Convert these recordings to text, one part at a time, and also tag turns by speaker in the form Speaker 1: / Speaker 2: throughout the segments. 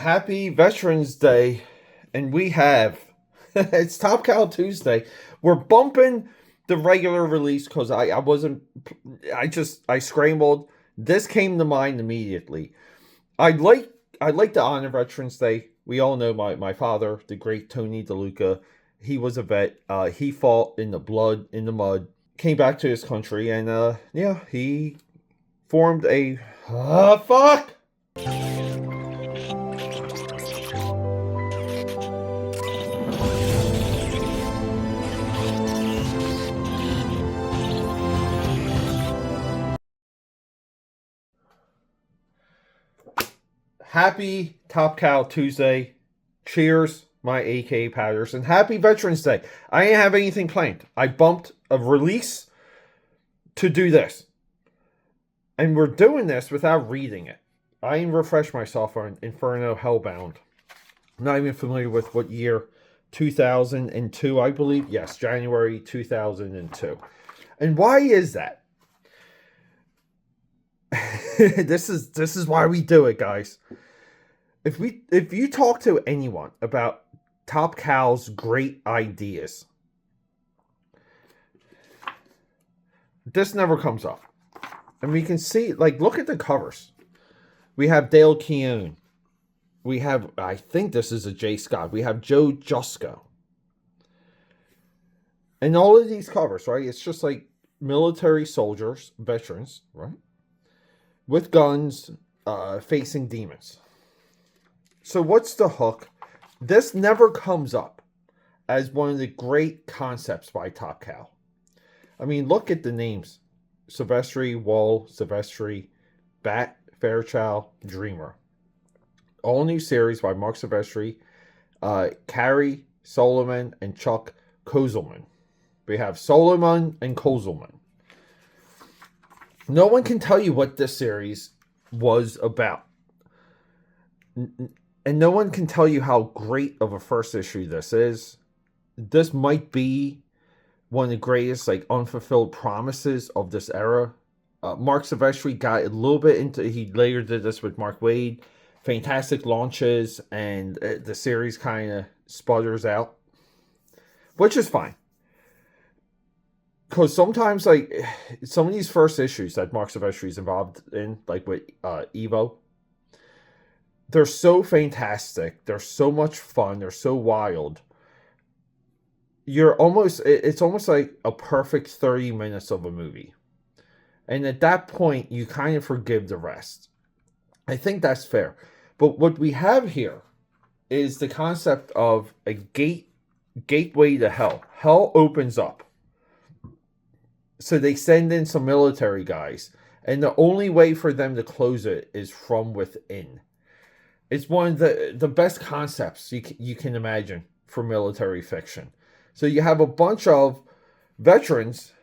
Speaker 1: Happy Veterans Day, and we have it's Top Cow Tuesday. We're bumping the regular release because I wasn't I scrambled. This came to mind immediately. I like to honor Veterans Day. We all know my father, the great Tony DeLuca. He was a vet. He fought in the blood, in the mud, came back to his country, and yeah, he formed a fuck. Happy Top Cow Tuesday. Cheers, my AKAPADers, and happy Veterans Day. I didn't have anything planned. I bumped a release to do this. And we're doing this without reading it. I didn't refresh myself on Inferno Hellbound. I'm not even familiar with what year. 2002, I believe. Yes, January 2002. And why is that? This is why we do it, guys. If you talk to anyone about Top Cow's great ideas, this never comes up. And we can see, like, look at the covers. We have Dale Keown. We have, I think this is a J. Scott. We have Joe Jusko. And all of these covers, right? It's just like military soldiers, veterans, right? With guns, facing demons. So what's the hook? This never comes up as one of the great concepts by Top Cow. I mean, look at the names. Silvestri, Wall, Silvestri, Bat, Fairchild, Dreamer. All new series by Marc Silvestri, Carrie, Solomon, and Chuck Kozelman. We have Solomon and Kozelman. No one can tell you what this series was about. And no one can tell you how great of a first issue this is. This might be one of the greatest, like, unfulfilled promises of this era. Marc Silvestri got a little bit into, he later did this with Mark Waid. Fantastic launches, and the series kind of sputters out. Which is fine. Because sometimes, like, some of these first issues that Marc Silvestri is involved in, like with Evo, they're so fantastic. They're so much fun. They're so wild. It's almost like a perfect 30 minutes of a movie. And at that point, you kind of forgive the rest. I think that's fair. But what we have here is the concept of a gateway to hell. Hell opens up. So they send in some military guys. And the only way for them to close it is from within. It's one of the best concepts you can imagine for military fiction. So you have a bunch of veterans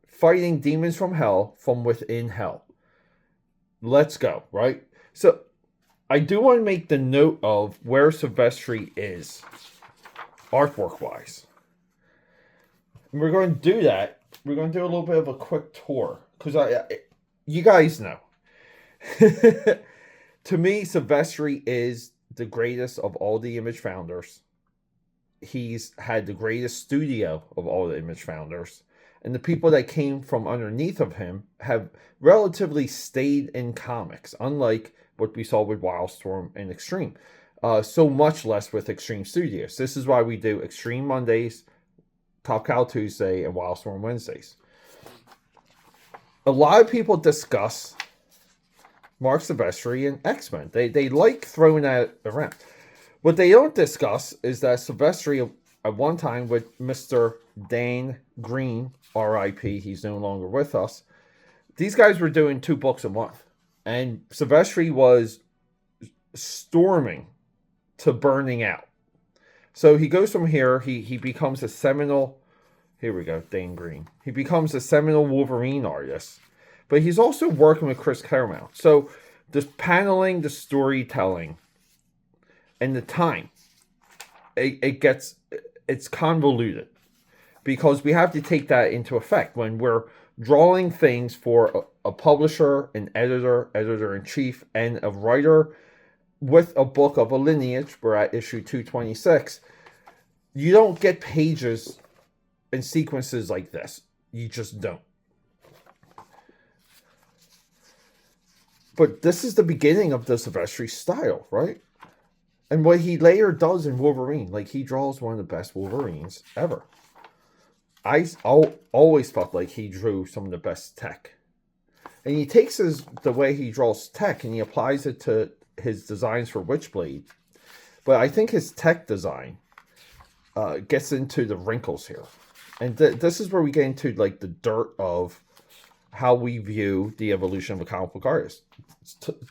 Speaker 1: fighting demons from hell from within hell. Let's go, right? So I do want to make the note of where Silvestri is, artwork-wise. And we're going to do that. We're going to do a little bit of a quick tour. Because you guys know. To me, Silvestri is the greatest of all the Image founders. He's had the greatest studio of all the Image founders. And the people that came from underneath of him have relatively stayed in comics, unlike what we saw with Wildstorm and Extreme. So much less with Extreme Studios. This is why we do Extreme Mondays, Top Cow Tuesday, and Wildstorm Wednesdays. A lot of people discuss Marc Silvestri and X-Men. They like throwing that around. What they don't discuss is that Silvestri, at one time with Mr. Dan Green, R.I.P., he's no longer with us, these guys were doing 2 books a month. And Silvestri was storming to burning out. So he goes from here, he becomes a seminal, here we go, Dan Green. He becomes a seminal Wolverine artist. But he's also working with Chris Claremont. So the paneling, the storytelling, and the time, it's convoluted. Because we have to take that into effect when we're drawing things for a publisher, an editor, editor-in-chief, and a writer. with a book of a lineage, we're at issue 226, you don't get pages and sequences like this. You just don't. But this is the beginning of the Silvestri style, right? And what he later does in Wolverine, like he draws one of the best Wolverines ever. I always felt like he drew some of the best tech. And he takes the way he draws tech and he applies it to his designs for Witchblade. But I think his tech design gets into the wrinkles here. And this is where we get into like the dirt of how we view the evolution of a comic book artist.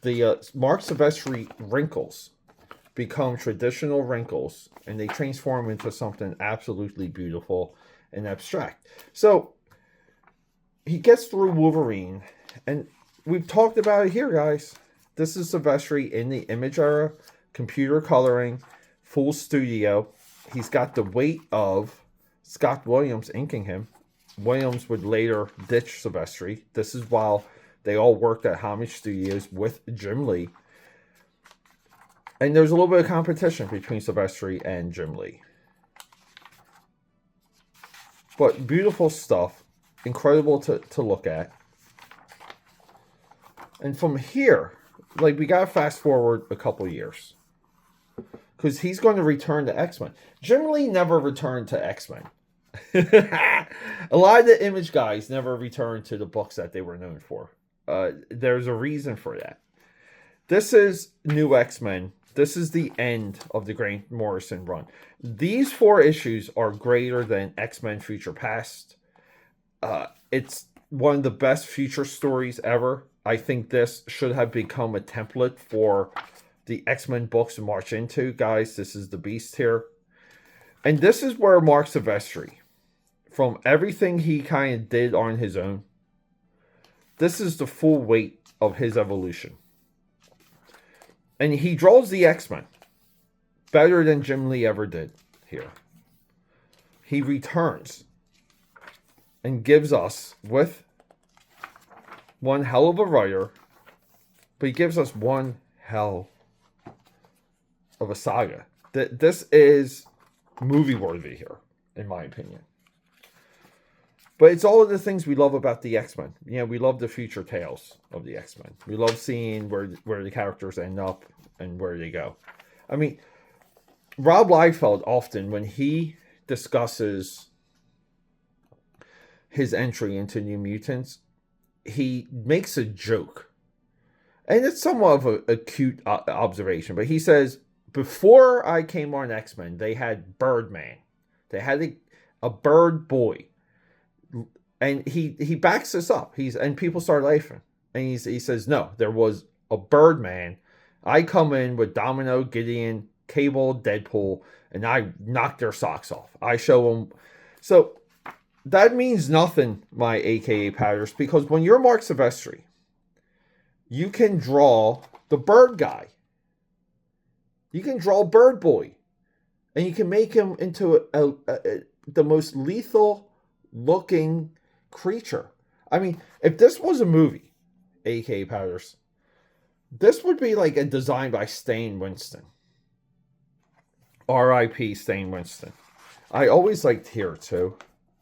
Speaker 1: The Marc Silvestri wrinkles become traditional wrinkles and they transform into something absolutely beautiful and abstract. So he gets through Wolverine, and we've talked about it here, guys. This is Silvestri in the Image era, computer coloring, full studio. He's got the weight of Scott Williams inking him. Williams would later ditch Silvestri. This is while they all worked at Homage Studios with Jim Lee. And there's a little bit of competition between Silvestri and Jim Lee. But beautiful stuff. Incredible to look at. And from here, like, we got to fast forward a couple years. Because he's going to return to X-Men. Jim Lee never returned to X-Men. A lot of the Image guys never returned to the books that they were known for. There's a reason for that. This is New X-Men. This is the end of the Grant Morrison run. These 4 issues are greater than X-Men Future Past. It's one of the best future stories ever. I think this should have become a template for the X-Men books to march into. Guys, this is the beast here. And this is where Marc Silvestri, from everything he kind of did on his own, this is the full weight of his evolution. And he draws the X-Men better than Jim Lee ever did here. He returns and gives us, with one hell of a writer, but he gives us one hell of a saga. This is movie worthy here, in my opinion. But it's all of the things we love about the X-Men. You know, we love the future tales of the X-Men. We love seeing where the characters end up and where they go. I mean, Rob Liefeld often, when he discusses his entry into New Mutants, he makes a joke. And it's somewhat of a cute observation. But he says, before I came on X-Men, they had Birdman. They had a bird boy. And he backs this up. And people start laughing. And he says, no, there was a Birdman. I come in with Domino, Gideon, Cable, Deadpool, and I knock their socks off. I show them. So that means nothing, my AKA Padders, because when you're Marc Silvestri, you can draw the bird guy. You can draw Bird Boy. And you can make him into the most lethal looking creature. I mean, if this was a movie, AKA Powders, this would be like a design by Stan Winston. R.I.P. Stan Winston. I always liked here too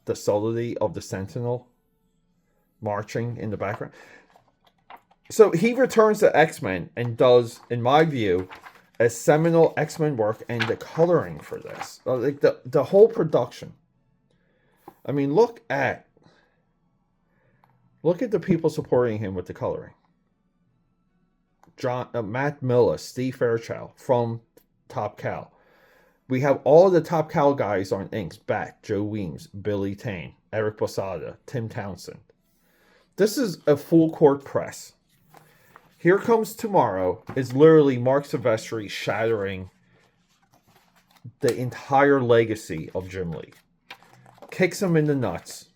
Speaker 1: the subtlety of the Sentinel marching in the background. So he returns to X-Men and does, in my view, a seminal X-Men work, and the coloring for this, like the whole production. I mean, look at the people supporting him with the coloring. Matt Miller, Steve Fairchild from Top Cow. We have all the Top Cow guys on inks: Bat, Joe Weems, Billy Tane, Eric Posada, Tim Townsend. This is a full court press. Here Comes Tomorrow is literally Marc Silvestri shattering the entire legacy of Jim Lee. Kicks him in the nuts.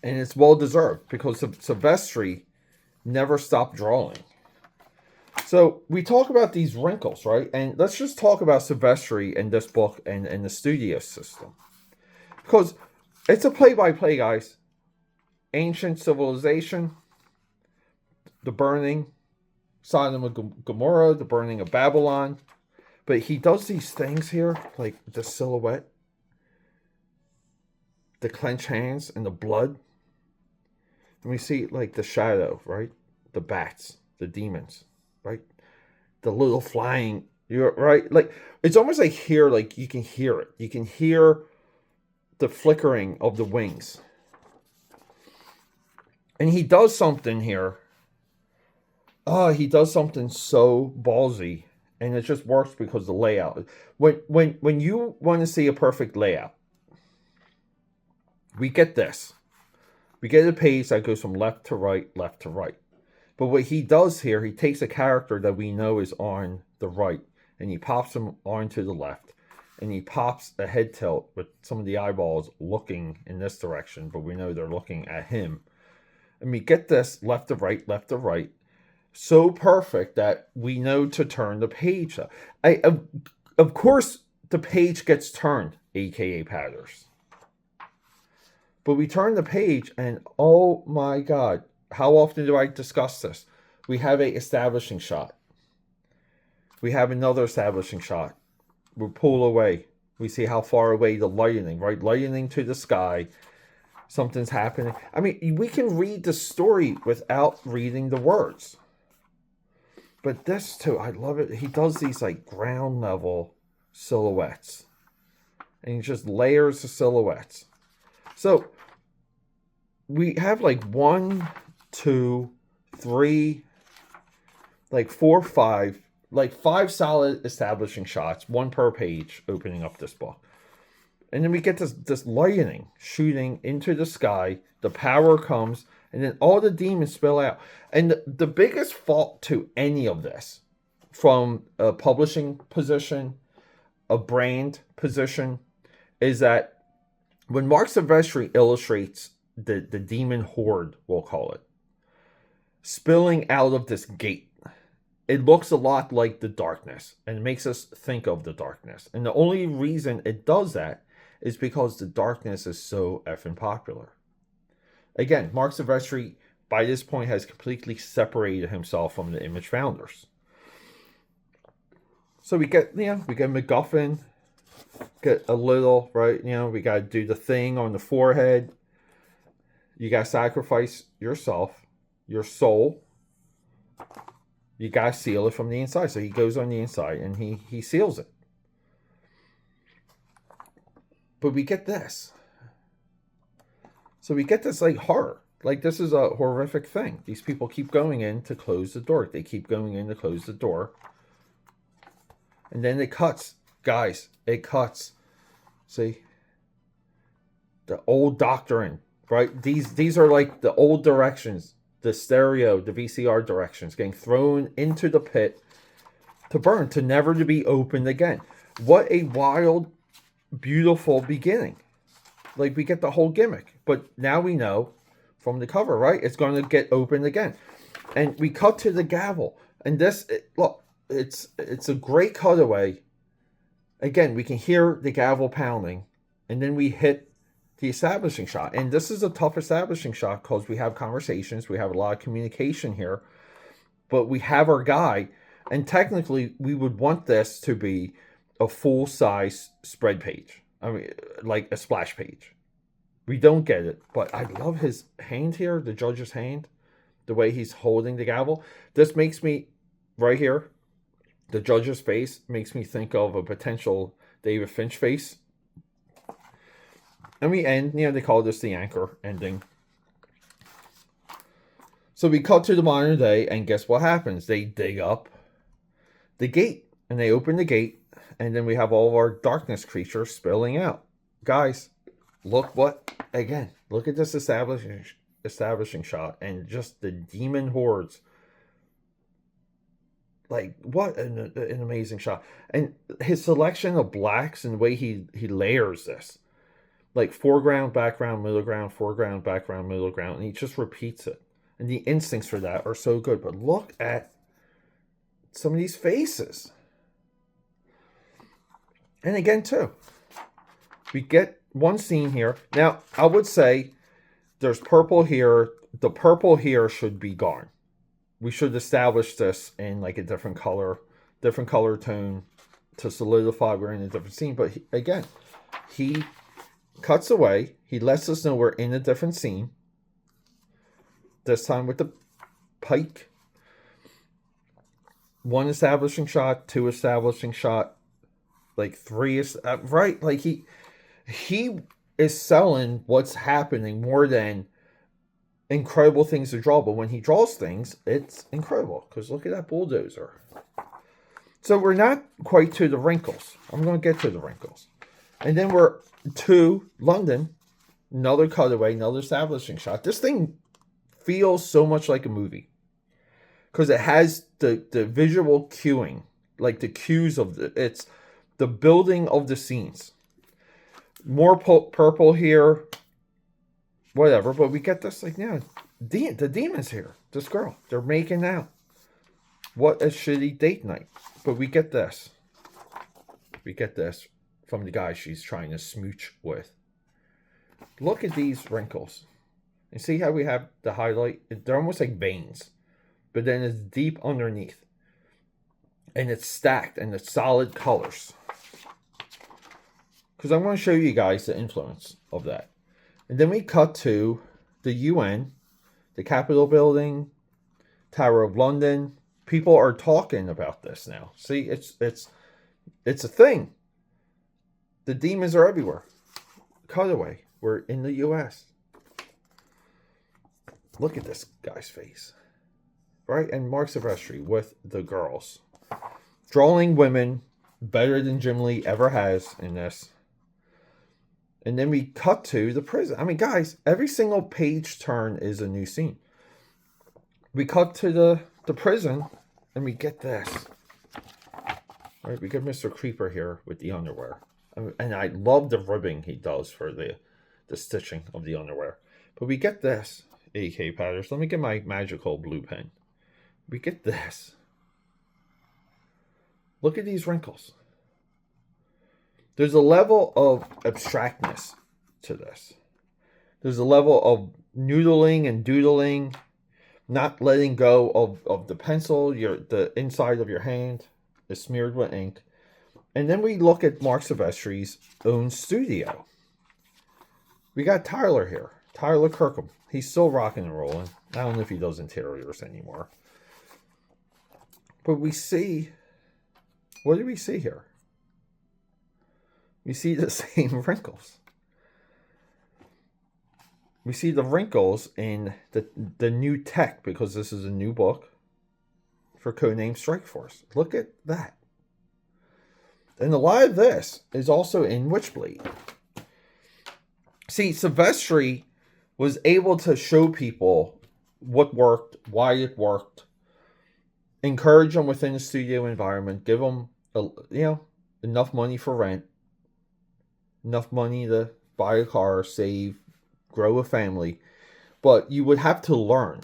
Speaker 1: And it's well deserved because Silvestri never stopped drawing. So we talk about these wrinkles, right? And let's just talk about Silvestri in this book and the studio system. Because it's a play-by-play, guys. Ancient civilization, the burning, Sodom and Gomorrah, the burning of Babylon. But he does these things here, like the silhouette, the clenched hands, and the blood. And we see like the shadow, right? The bats, the demons, right? The little flying, you're right. Like it's almost like here, like you can hear it. You can hear the flickering of the wings. And he does something here. He does something so ballsy, and it just works because the layout. When you want to see a perfect layout, we get this. We get a page that goes from left to right, left to right. But what he does here, he takes a character that we know is on the right, and he pops him onto the left. And he pops a head tilt with some of the eyeballs looking in this direction, but we know they're looking at him. And we get this left to right, left to right. So perfect that we know to turn the page. Of course, the page gets turned, aka Padders. But we turn the page and oh my God, how often do I discuss this? We have a establishing shot. We have another establishing shot. We pull away. We see how far away the lightning, right? Lightning to the sky. Something's happening. I mean, we can read the story without reading the words. But this too, I love it. He does these like ground level silhouettes. And he just layers the silhouettes. So we have like 1, 2, 3, like 4, 5, like 5 solid establishing shots, 1 per page, opening up this book. And then we get this lightning shooting into the sky. The power comes, and then all the demons spill out. And the biggest fault to any of this, from a publishing position, a brand position, is that when Marc Silvestri illustrates the demon horde, we'll call it, spilling out of this gate, it looks a lot like the darkness, and it makes us think of the darkness. And the only reason it does that is because the darkness is so effing popular. Again, Marc Silvestri, by this point, has completely separated himself from the Image founders. So we get MacGuffin, get a little, right? We got to do the thing on the forehead. You got to sacrifice yourself, your soul. You got to seal it from the inside. So he goes on the inside and he seals it. But we get this. So we get this like horror. Like this is a horrific thing. These people keep going in to close the door. They keep going in to close the door. And then it cuts. Guys, it cuts. See? The old doctrine, right? These are like the old directions. The stereo, the VCR directions getting thrown into the pit to burn, to never to be opened again. What a wild, beautiful beginning. Like we get the whole gimmick. But now we know from the cover, right? It's going to get opened again. And we cut to the gavel. And this, look, it's a great cutaway. Again, we can hear the gavel pounding. And then we hit the establishing shot. And this is a tough establishing shot because we have conversations. We have a lot of communication here. But we have our guy. And technically, we would want this to be a full-size spread page. I mean, like a splash page. We don't get it. But I love his hand here, the judge's hand. The way he's holding the gavel. This makes me, right here, the judge's face makes me think of a potential David Finch face. And we end, they call this the anchor ending. So we cut to the modern day, and guess what happens? They dig up the gate, and they open the gate, and then we have all of our darkness creatures spilling out. Guys, look at this establishing shot, and just the demon hordes. Like, what an amazing shot. And his selection of blacks and the way he layers this. Like foreground, background, middle ground, foreground, background, middle ground. And he just repeats it. And the instincts for that are so good. But look at some of these faces. And again, too, we get one scene here. Now, I would say there's purple here. The purple here should be gone. we should establish this in like a different color tone to solidify we're in a different scene. But again, he cuts away. He lets us know we're in a different scene. This time with the pike. 1 establishing shot, 2 establishing shot, like 3 is right. Like he is selling what's happening more than incredible things to draw. But when he draws things, it's incredible. Because look at that bulldozer. So we're not quite to the wrinkles. I'm going to get to the wrinkles. And then we're to London. Another cutaway, another establishing shot. This thing feels so much like a movie. Because it has the visual cueing. Like the cues of it's the building of the scenes. More purple here. Whatever. But we get this like, yeah, the demon's here. This girl. They're making out. What a shitty date night. But we get this. We get this from the guy she's trying to smooch with. Look at these wrinkles. And see how we have the highlight? They're almost like veins. But then it's deep underneath. And it's stacked and it's solid colors. Because I want to show you guys the influence of that. And then we cut to the UN, the Capitol building, Tower of London. People are talking about this now. See, it's a thing. The demons are everywhere. Cutaway. We're in the US. Look at this guy's face. Right? And Marc Silvestri with the girls. Drawing women better than Jim Lee ever has in this. And then we cut to the prison. I mean, guys, every single page turn is a new scene. We cut to the prison, and we get this. All right, we get Mr. Creeper here with the underwear. And I love the ribbing he does for the stitching of the underwear. But we get this, AKAPADers. Let me get my magical blue pen. We get this. Look at these wrinkles. There's a level of abstractness to this. There's a level of noodling and doodling, not letting go of the pencil. The inside of your hand is smeared with ink. And then we look at Marc Silvestri's own studio. We got Tyler here. Tyler Kirkham. He's still rocking and rolling. I don't know if he does interiors anymore. But we see... What do we see here? We see the same wrinkles. We see the wrinkles in the new tech, because this is a new book for Codename Strike Force. Look at that. And a lot of this is also in Witchblade. See, Silvestri was able to show people what worked, why it worked, encourage them within the studio environment, give them enough money for rent, enough money to buy a car, save, grow a family. But you would have to learn.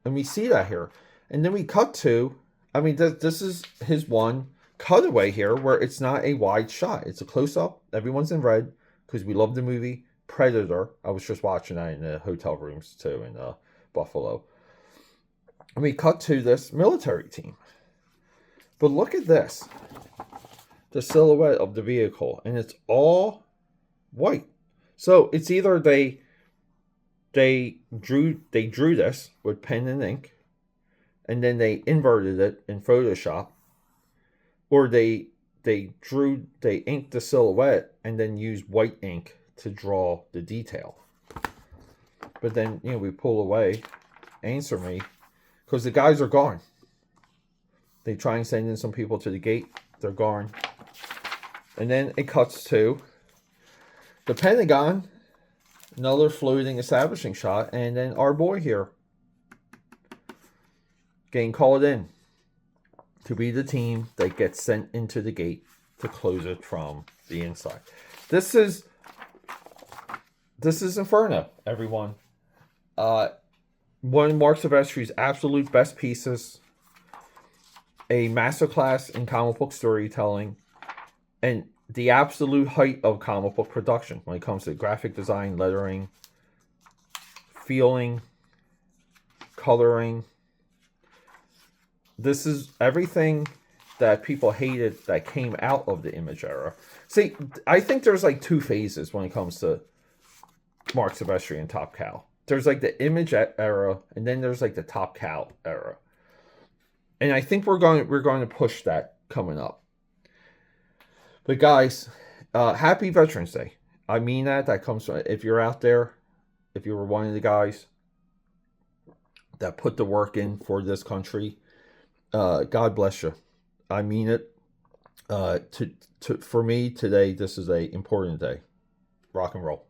Speaker 1: And we see that here. And then we cut to, I mean, this is his one cutaway here where it's not a wide shot. It's a close-up. Everyone's in red because we love the movie Predator. I was just watching that in the hotel rooms too in Buffalo. And we cut to this military team. But look at this. The silhouette of the vehicle. And it's all white. So it's either they drew this with pen and ink, and then they inverted it in Photoshop, or they inked the silhouette and then used white ink to draw the detail. But then, we pull away, answer me, because the guys are gone. They try and send in some people to the gate. They're gone. And then it cuts to the Pentagon, another floating establishing shot, and then our boy here getting called in to be the team that gets sent into the gate to close it from the inside. This is Inferno, everyone. One of Marc Silvestri's absolute best pieces. A masterclass in comic book storytelling. And the absolute height of comic book production when it comes to graphic design, lettering, feeling, coloring. This is everything that people hated that came out of the Image era. See, I think there's like two phases when it comes to Marc Silvestri and Top Cow. There's like the Image era, and then there's like the Top Cow era. And I think we're going to push that coming up. But guys, happy Veterans Day. I mean that. That comes from, if you're out there, if you were one of the guys that put the work in for this country, God bless you. I mean it. For me today, this is a important day. Rock and roll.